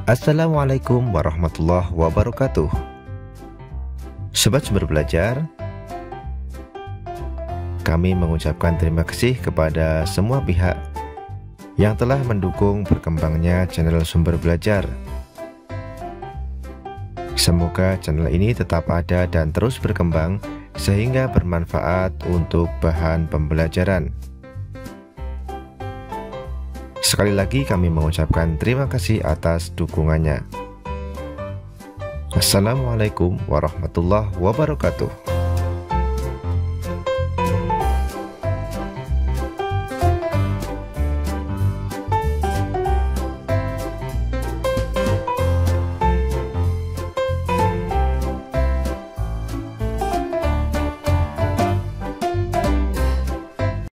Assalamualaikum warahmatullahi wabarakatuh. Sobat Sumber Belajar, kami mengucapkan terima kasih kepada semua pihak yang telah mendukung berkembangnya channel Sumber Belajar. Semoga channel ini tetap ada dan terus berkembang sehingga bermanfaat untuk bahan pembelajaran. Sekali lagi kami mengucapkan terima kasih atas dukungannya. Assalamualaikum warahmatullahi wabarakatuh.